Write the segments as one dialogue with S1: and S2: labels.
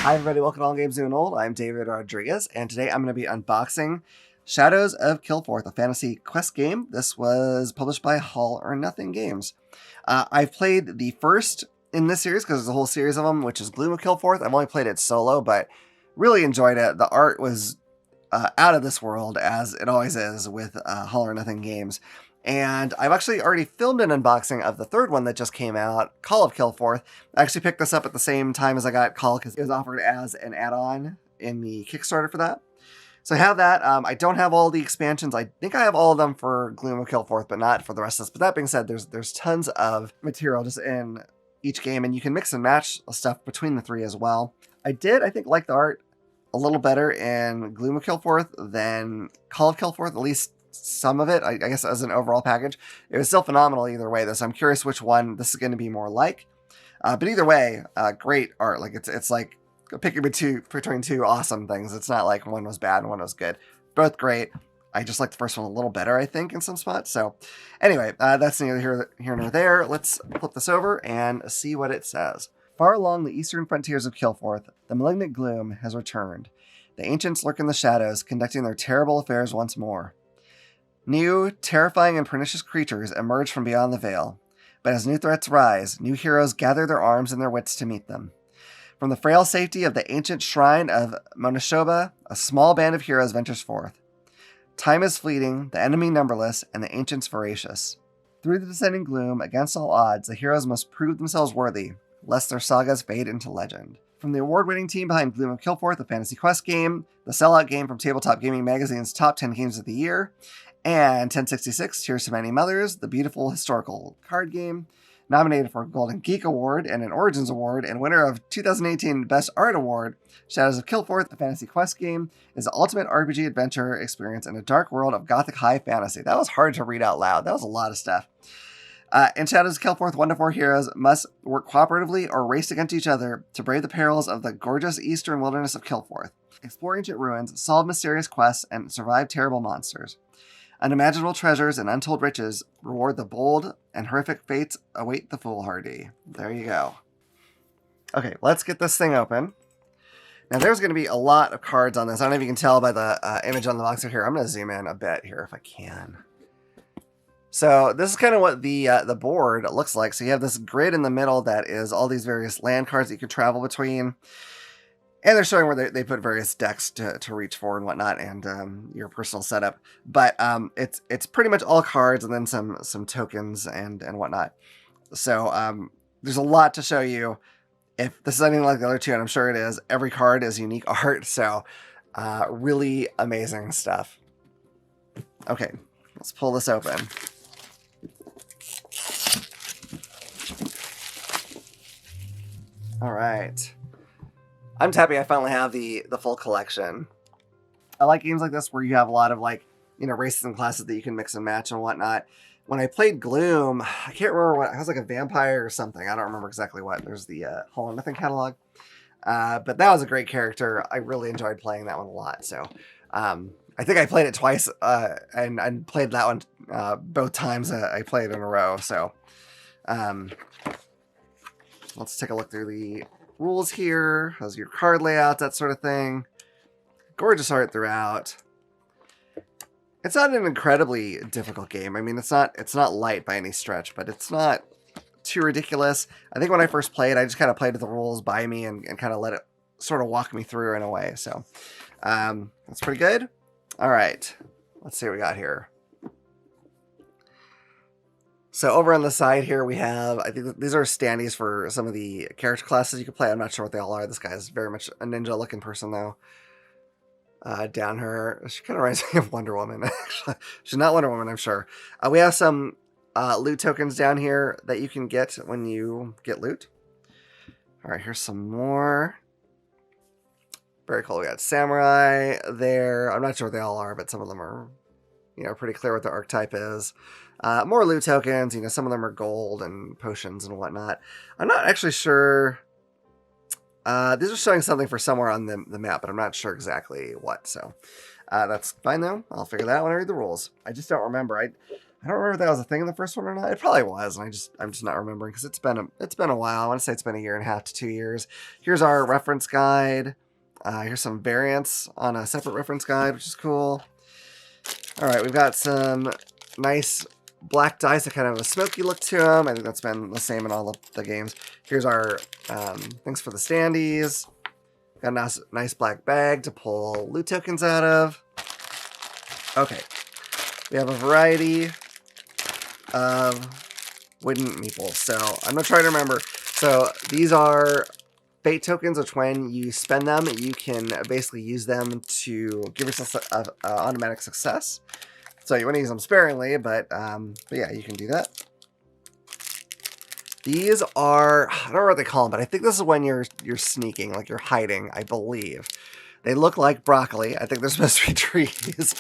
S1: Hi everybody, welcome to All Games New and Old. I'm David Rodriguez, and today I'm going to be unboxing Shadows of Kilforth, a fantasy quest game. This was published by All or Nothing Games. I've played the first in this series, because there's a whole series of them, which is Gloom of Kilforth. I've only played it solo, but really enjoyed it. The art was out of this world, as it always is with All or Nothing Games. And I've actually already filmed an unboxing of the third one that just came out, Call of Kilforth. I actually picked this up at the same time as I got Call because it was offered as an add-on in the Kickstarter for that. So I have that. I don't have all the expansions. I think I have all of them for Gloom of Kilforth, but not for the rest of this. But that being said, there's tons of material just in each game, and you can mix and match stuff between the three as well. I think, like the art a little better in Gloom of Kilforth than Call of Kilforth, at least some of it, I guess, as an overall package. It was still phenomenal either way, though, so I'm curious which one this is going to be more like. But either way, great art. Like it's like picking between two awesome things. It's not like one was bad and one was good. Both great. I just like the first one a little better, I think, in some spots. So anyway, that's neither here nor there. Let's flip this over and see what it says. Far along the eastern frontiers of Kilforth, the malignant gloom has returned. The ancients lurk in the shadows, conducting their terrible affairs once more. New, terrifying, and pernicious creatures emerge from beyond the veil. But as new threats rise, new heroes gather their arms and their wits to meet them. From the frail safety of the ancient shrine of Monoshoba, a small band of heroes ventures forth. Time is fleeting, the enemy numberless, and the ancients voracious. Through the descending gloom, against all odds, the heroes must prove themselves worthy, lest their sagas fade into legend. From the award-winning team behind Gloom of Kilforth, a fantasy quest game, the sellout game from Tabletop Gaming Magazine's top 10 games of the year, and 1066, Tears to Many Mothers, the beautiful historical card game, nominated for a Golden Geek Award and an Origins Award, and winner of 2018 Best Art Award, Shadows of Kilforth, a fantasy quest game, is the ultimate RPG adventure experience in a dark world of gothic high fantasy. That was hard to read out loud. That was a lot of stuff. In Shadows of Kilforth, 1 to 4 heroes must work cooperatively or race against each other to brave the perils of the gorgeous eastern wilderness of Kilforth, explore ancient ruins, solve mysterious quests, and survive terrible monsters. Unimaginable treasures and untold riches reward the bold, and horrific fates await the foolhardy. There you go. Okay, let's get this thing open. Now, there's going to be a lot of cards on this. I don't know if you can tell by the image on the box here. I'm going to zoom in a bit here if I can. So this is kind of what the board looks like. So you have this grid in the middle that is all these various land cards that you can travel between. And they're showing where they put various decks to reach for and whatnot, and your personal setup. But it's pretty much all cards and then some tokens and whatnot. So there's a lot to show you. If this is anything like the other two, and I'm sure it is, every card is unique art. So really amazing stuff. Okay, let's pull this open. All right. I'm happy I finally have the full collection. I like games like this where you have a lot of races and classes that you can mix and match and whatnot. When I played Gloom, I can't remember what, I was like a vampire or something. I don't remember exactly what. There's the All or Nothing catalog. But that was a great character. I really enjoyed playing that one a lot. So I think I played it twice and played that one both times I played in a row. So let's take a look through the rules here. How's your card layout, that sort of thing. Gorgeous art throughout. It's not an incredibly difficult game. I mean, it's not light by any stretch, but it's not too ridiculous. I think when I first played, I just kind of played with the rules by me and kind of let it sort of walk me through in a way. So that's pretty good. All right, let's see what we got here. So over on the side here, we have, I think these are standees for some of the character classes you can play. I'm not sure what they all are. This guy is very much a ninja looking person though. Down her, she kind of reminds me of Wonder Woman. Actually, she's not Wonder Woman, I'm sure. We have some loot tokens down here that you can get when you get loot. All right, here's some more. Very cool. We got samurai there. I'm not sure what they all are, but some of them are, pretty clear what the archetype is. More loot tokens, some of them are gold and potions and whatnot. I'm not actually sure. These are showing something for somewhere on the map, but I'm not sure exactly what. So that's fine though. I'll figure that out when I read the rules. I just don't remember. I don't remember if that was a thing in the first one or not. It probably was, and I'm just not remembering because it's been a while. I want to say it's been 1.5 to 2 years. Here's our reference guide. Here's some variants on a separate reference guide, which is cool. All right, we've got some nice black dice that kind of have a smoky look to them. I think that's been the same in all of the games. Here's our things for the standees. Got a nice black bag to pull loot tokens out of. Okay, we have a variety of wooden meeples. So I'm going to try to remember. So these are fate tokens, which when you spend them, you can basically use them to give yourself an automatic success. So you want to use them sparingly, but yeah, you can do that. These are, I don't know what they call them, but I think this is when you're sneaking, like you're hiding, I believe. They look like broccoli. I think they're supposed to be trees,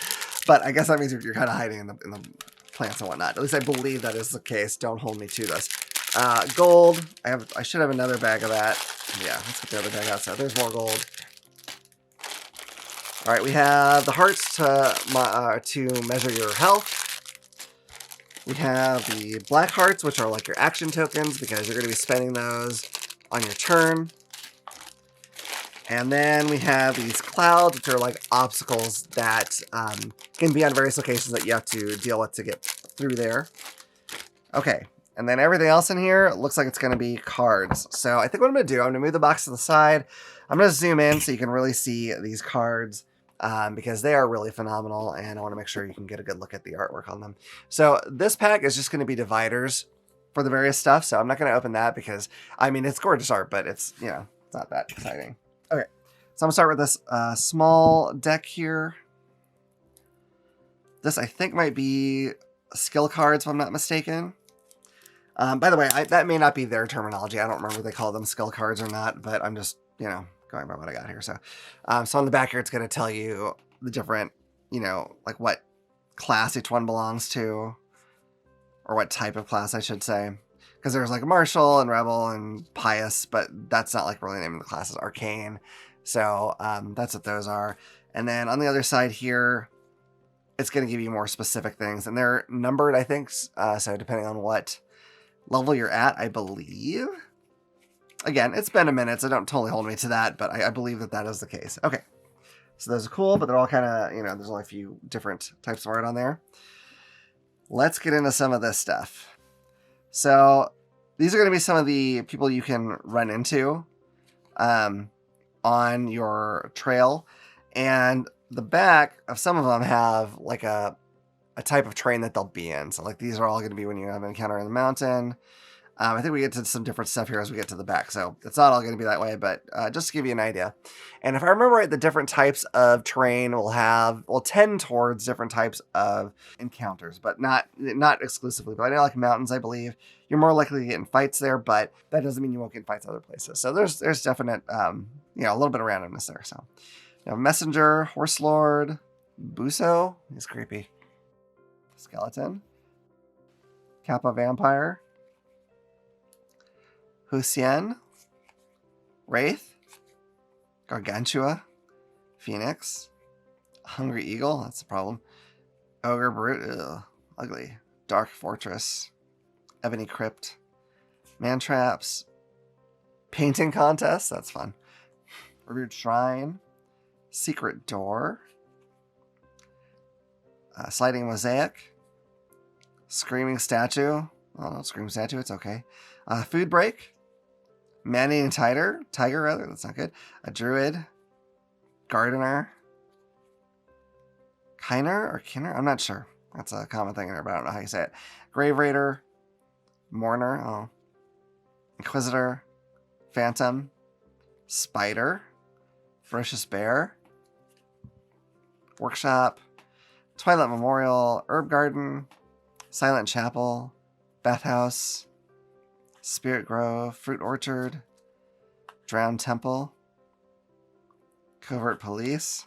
S1: but I guess that means you're kind of hiding in the plants and whatnot. At least I believe that is the case. Don't hold me to this. Gold. I should have another bag of that. Yeah, let's get the other bag out. So there's more gold. All right, we have the hearts to measure your health. We have the black hearts, which are like your action tokens because you're going to be spending those on your turn. And then we have these clouds, which are like obstacles that can be on various locations that you have to deal with to get through there. Okay, and then everything else in here looks like it's going to be cards. So I think what I'm going to do, I'm going to move the box to the side. I'm going to zoom in so you can really see these cards. Because they are really phenomenal, and I want to make sure you can get a good look at the artwork on them. So this pack is just going to be dividers for the various stuff, so I'm not going to open that because, I mean, it's gorgeous art, but it's, you know, it's not that exciting. Okay, so I'm going to start with this small deck here. This, I think, might be skill cards, if I'm not mistaken. By the way, that may not be their terminology. I don't remember if they call them skill cards or not, but I'm just, you know, going by what I got here. So on the back here, it's going to tell you the different, you know, like what class each one belongs to, or what type of class, I should say. Because there's like Martial and Rebel and Pious, but that's not like really naming the classes. Arcane. So that's what those are. And then on the other side here, it's going to give you more specific things. And they're numbered, I think. So depending on what level you're at, I believe. Again, it's been a minute, so don't totally hold me to that, but I believe that is the case. Okay, so those are cool, but they're all kind of, you know, there's only a few different types of art on there. Let's get into some of this stuff. So these are going to be some of the people you can run into on your trail, and the back of some of them have like a type of terrain that they'll be in. So like these are all going to be when you have an encounter in the mountain. I think we get to some different stuff here as we get to the back, so it's not all going to be that way, but just to give you an idea. And if I remember right, the different types of terrain will tend towards different types of encounters, but not exclusively. But I know like mountains, I believe, you're more likely to get in fights there, but that doesn't mean you won't get in fights other places. So there's definite, you know, a little bit of randomness there. So, you know, Messenger, Horse Lord, Buso, he's creepy. Skeleton, Kappa Vampire, Husien, Wraith, Gargantua, Phoenix, Hungry Eagle, that's the problem, Ogre Brute, ugh, ugly, Dark Fortress, Ebony Crypt, Mantraps, Painting Contest, that's fun, Revered Shrine, Secret Door, Sliding Mosaic, Screaming Statue, oh no, Screaming Statue, it's okay, Food Break, Man-Eating Tiger, rather, that's not good. A Druid, Gardener, Kiner or Kinner, I'm not sure. That's a common thing in there, but I don't know how you say it. Grave Raider, Mourner, oh, Inquisitor, Phantom, Spider, Ferocious Bear, Workshop, Twilight Memorial, Herb Garden, Silent Chapel, Bathhouse, Spirit Grove, Fruit Orchard, Drowned Temple, Covert Police,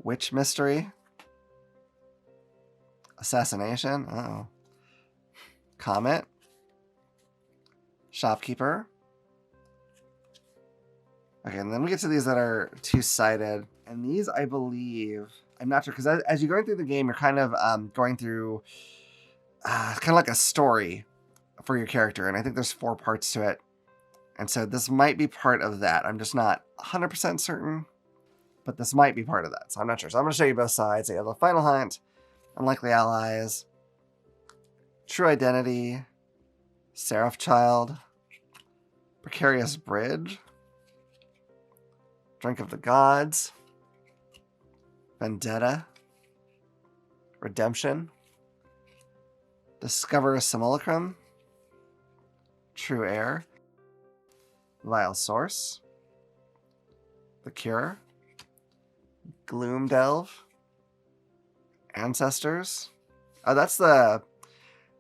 S1: Witch Mystery, Assassination, uh-oh, Comet, Shopkeeper. Okay, and then we get to these that are two-sided. And these, I believe, I'm not sure, because as you're going through the game, you're kind of going through kind of like a story for your character, and I think there's 4 parts to it. And so this might be part of that. I'm just not 100% certain, but this might be part of that. So I'm not sure. So I'm going to show you both sides. So you have the Final Hunt, Unlikely Allies, True Identity, Seraph Child, Precarious Bridge, Drink of the Gods, Vendetta, Redemption, Discover a Simulacrum, True Air, Vile Source, The Cure, Gloom Delve, Ancestors. Oh, that's the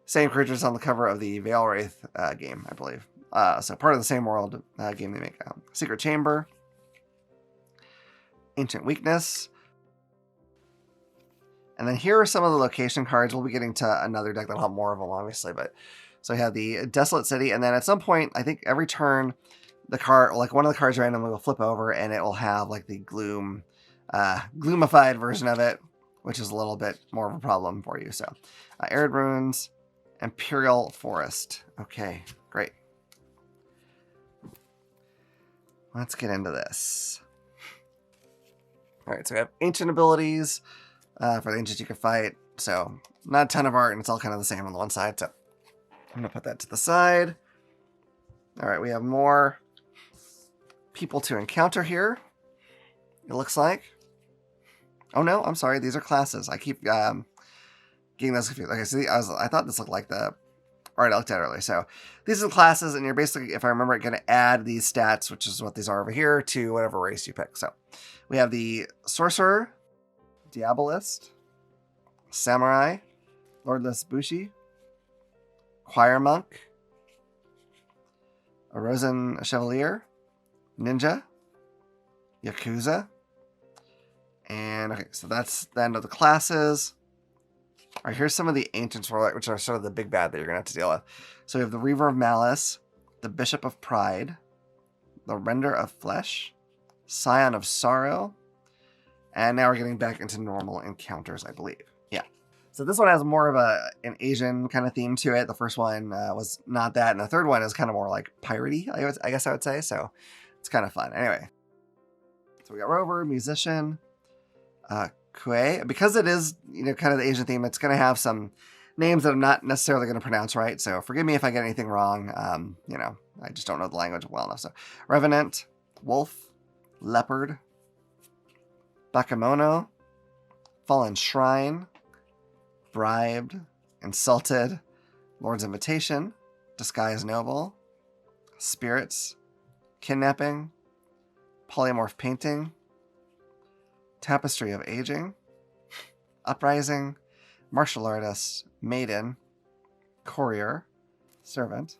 S1: same creatures on the cover of the Veil Wraith game, I believe. So part of the same world game they make. Secret Chamber, Ancient Weakness. And then here are some of the location cards. We'll be getting to another deck that'll have more of them, obviously. But so we have the Desolate City, and then at some point, I think every turn, the card, like one of the cards randomly will flip over, and it will have like the gloom, gloomified version of it, which is a little bit more of a problem for you. So, Arid Ruins, Imperial Forest. Okay, great. Let's get into this. All right, so we have Ancient abilities. For the Ancients you can fight. So, not a ton of art, and it's all kind of the same on the one side. So, I'm going to put that to the side. All right, we have more people to encounter here, it looks like. Oh, no, I'm sorry. These are classes. I keep getting those confused. Okay, see, I thought this looked like the art I looked at earlier. So, these are the classes, and you're basically, if I remember, going to add these stats, which is what these are over here, to whatever race you pick. So, we have the Sorcerer, Diabolist, Samurai, Lordless Bushi, Choir Monk, Arisen Chevalier, Ninja, Yakuza, and okay, so that's the end of the classes. All right, here's some of the Ancients, which are sort of the big bad that you're going to have to deal with. So we have the Reaver of Malice, the Bishop of Pride, the Render of Flesh, Scion of Sorrow, and now we're getting back into normal encounters, I believe. Yeah. So this one has more of an Asian kind of theme to it. The first one was not that, and the third one is kind of more like piratey, I guess I would say. So it's kind of fun. Anyway, so we got Rover, Musician, Kue. Because it is, kind of the Asian theme, it's going to have some names that I'm not necessarily going to pronounce right. So forgive me if I get anything wrong. I just don't know the language well enough. So Revenant, Wolf, Leopard, Bakemono, Fallen Shrine, Bribed, Insulted, Lord's Invitation, Disguise Noble, Spirits, Kidnapping, Polymorph Painting, Tapestry of Aging, Uprising, Martial Artist, Maiden, Courier, Servant,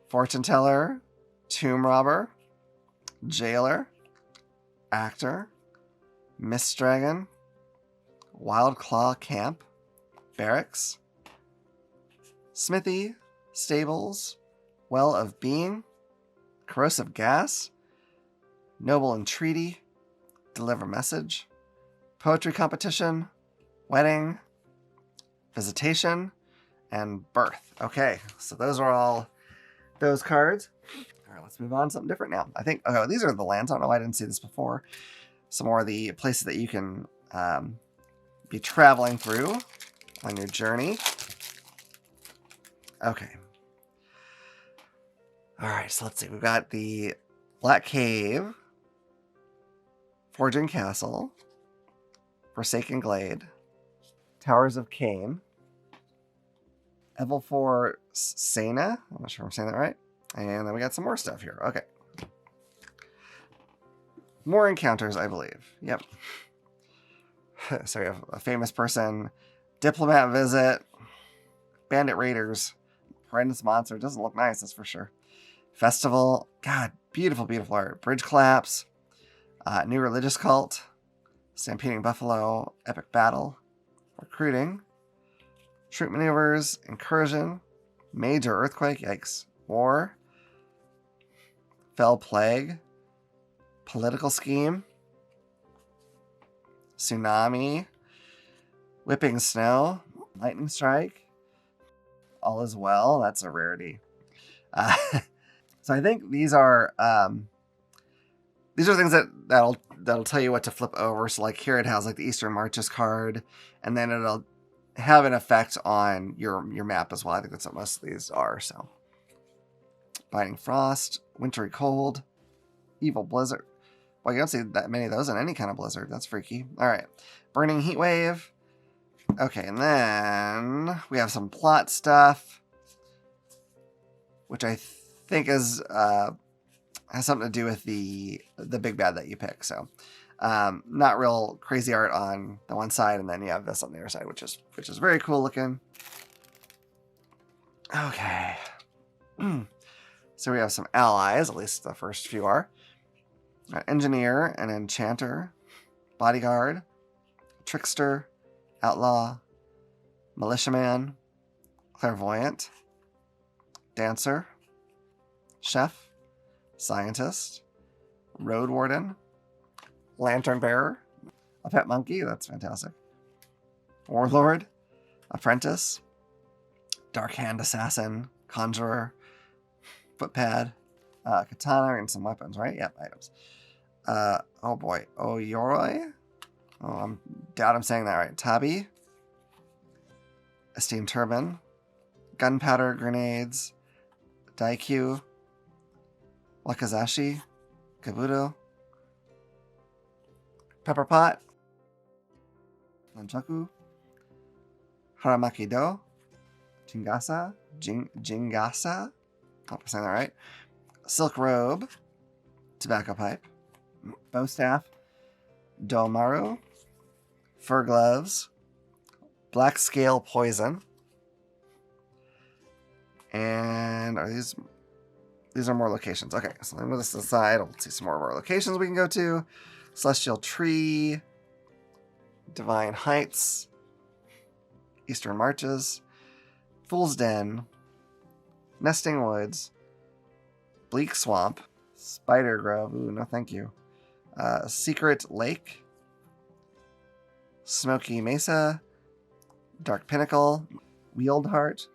S1: Fortune Teller, Tomb Robber, Jailer, Actor, Mist Dragon, Wild Claw Camp, Barracks, Smithy, Stables, Well of Being, Corrosive Gas, Noble Entreaty, Deliver Message, Poetry Competition, Wedding, Visitation, and Birth. Okay, so those are all those cards. All right, let's move on to something different now. I think, these are the lands. I don't know why I didn't see this before. Some more of the places that you can be traveling through on your journey. Okay. All right, so let's see. We've got the Black Cave, Forging Castle, Forsaken Glade, Towers of Cain, Evilfor Sena. I'm not sure if I'm saying that right. And then we got some more stuff here. Okay. More encounters, I believe. Yep. So we have a famous person, diplomat visit, bandit raiders, horrendous monster. Doesn't look nice, that's for sure. Festival. God, beautiful, beautiful art. Bridge collapse. New religious cult. Stampeding buffalo. Epic battle. Recruiting. Troop maneuvers. Incursion. Major earthquake. Yikes. War. Fell plague. Political scheme. Tsunami. Whipping snow. Lightning Strike. All is well. That's a rarity. Uh, so I think these are things that'll tell you what to flip over. So like here it has like the Eastern Marches card, and then it'll have an effect on your map as well. I think that's what most of these are. So Biting Frost, Wintry Cold, Evil Blizzard. Well, you don't see that many of those in any kind of blizzard. That's freaky. All right, Burning Heat Wave. Okay, and then we have some plot stuff, which I think is has something to do with the big bad that you pick. So, not real crazy art on the one side, and then you have this on the other side, which is very cool looking. Okay, so we have some allies. At least the first few are. Engineer, an Enchanter, Bodyguard, Trickster, Outlaw, Militiaman, Clairvoyant, Dancer, Chef, Scientist, Road Warden, Lantern Bearer, a Pet Monkey, that's fantastic, Warlord, Apprentice, Dark Hand Assassin, Conjurer, Footpad, Katana, and some weapons, right? Yep, items. Oh boy, Oyoroi. Oh, doubt I'm saying that right. Tabi, Esteemed Turban, Gunpowder Grenades, Daikyu, Wakazashi, Kabuto, Pepper Pot, Nunchaku, Haramaki Do, Jingasa, Jingasa, hope I'm saying that right, Silk Robe, Tobacco Pipe, Bow Staff, Domaru, Fur Gloves, Black Scale Poison, and are these are more locations. Okay, so let me move this aside. We'll see some more of our locations we can go to. Celestial Tree, Divine Heights, Eastern Marches, Fool's Den, Nesting Woods, Bleak Swamp, Spider Grove, ooh, no thank you, Secret Lake, Smoky Mesa, Dark Pinnacle, Wheeled Heart,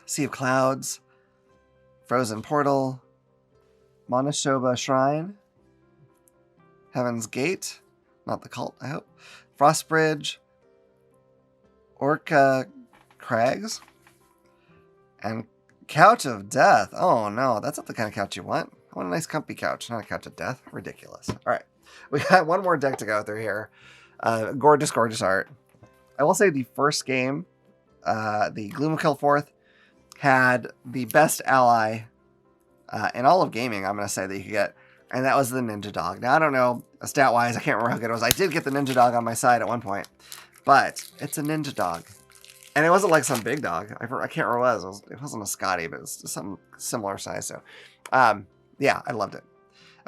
S1: Sea of Clouds, Frozen Portal, Monoshoba Shrine, Heaven's Gate, not the cult, I hope, Frostbridge, Orca Crags, and Couch of Death. Oh no, that's not the kind of couch you want. I want a nice comfy couch, not a couch of death. Ridiculous. All right, we got one more deck to go through here. Gorgeous, gorgeous art. I will say the first game, the Gloom of Kilforth, had the best ally in all of gaming, I'm going to say, that you could get, and that was the Ninja Dog. Now, I don't know, stat-wise, I can't remember how good it was. I did get the Ninja Dog on my side at one point, but it's a Ninja Dog. And it wasn't like some big dog. I can't remember what it was. It wasn't a Scotty, but it was some similar size. So, yeah, I loved it.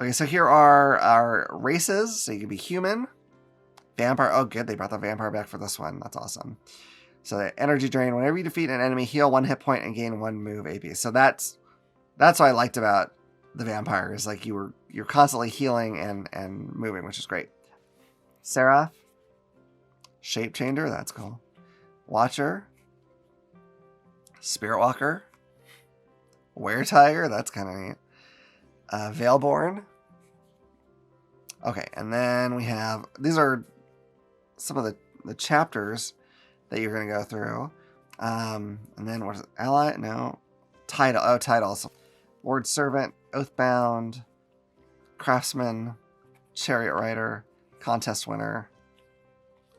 S1: Okay, so here are our races. So you can be human, vampire. Oh, good. They brought the vampire back for this one. That's awesome. So the energy drain. Whenever you defeat an enemy, heal 1 hit point and gain 1 move AP. So that's what I liked about the vampire, is like you're constantly healing and moving, which is great. Seraph, Shape Changer. That's cool. Watcher, Spirit Walker, Were Tiger, that's kind of neat. Veilborn. Okay, and then we have, these are some of the chapters that you're going to go through. And then what is it? Ally? No. Title. Oh, titles. Lord Servant, Oathbound, Craftsman, Chariot Rider, Contest Winner,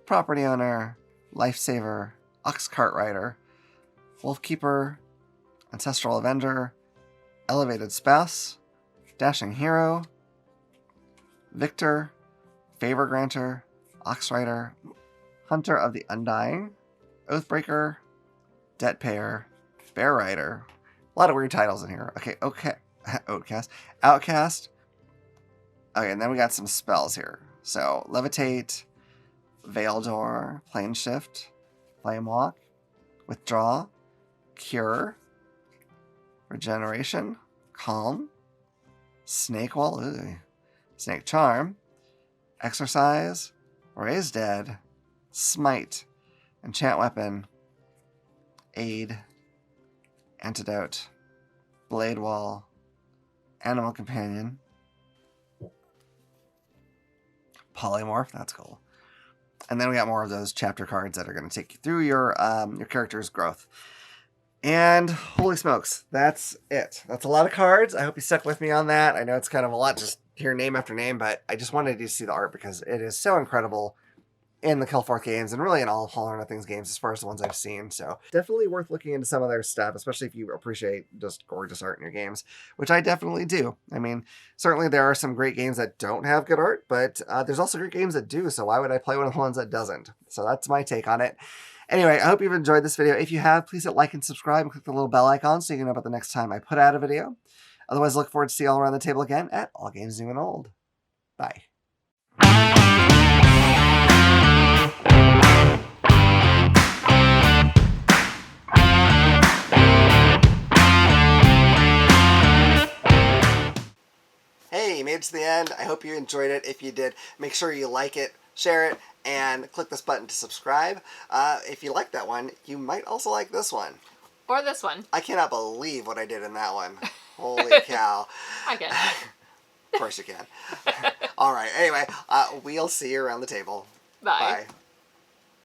S1: Property Owner, Lifesaver, Ox Cart Rider, Wolfkeeper, Ancestral Avenger, Elevated Spouse, Dashing Hero, Victor, Favor Granter, Ox Rider, Hunter of the Undying, Oathbreaker, Debt Payer, Bear Rider. A lot of weird titles in here. Okay, Outcast. Okay, and then we got some spells here. So, Levitate, Veil Door, Plane Shift, Flame Walk, Withdraw, Cure, Regeneration, Calm, Snake Wall, Snake Charm, Exorcise, Raise Dead, Smite, enchant weapon, aid, antidote, blade wall, animal companion, polymorph, that's cool. And then we got more of those chapter cards that are going to take you through your character's growth. And holy smokes, that's it. That's a lot of cards. I hope you stuck with me on that. I know it's kind of a lot just hear name after name, but I just wanted you to see the art because it is so incredible in the Kilforth games and really in all of All or Nothing's games as far as the ones I've seen. So definitely worth looking into some of their stuff, especially if you appreciate just gorgeous art in your games, which I definitely do. I mean, certainly there are some great games that don't have good art, but there's also great games that do. So why would I play one of the ones that doesn't? So that's my take on it. Anyway, I hope you've enjoyed this video. If you have, please hit like and subscribe and click the little bell icon so you can know about the next time I put out a video. Otherwise, look forward to see you all around the table again at All Games New and Old. Bye. Hey, you made it to the end. I hope you enjoyed it. If you did, make sure you like it, share it, and click this button to subscribe. If you like that one, you might also like this one.
S2: Or this one.
S1: I cannot believe what I did in that one. Holy cow.
S2: I can.
S1: Of course you can. All right. Anyway, we'll see you around the table.
S2: Bye.
S1: Bye.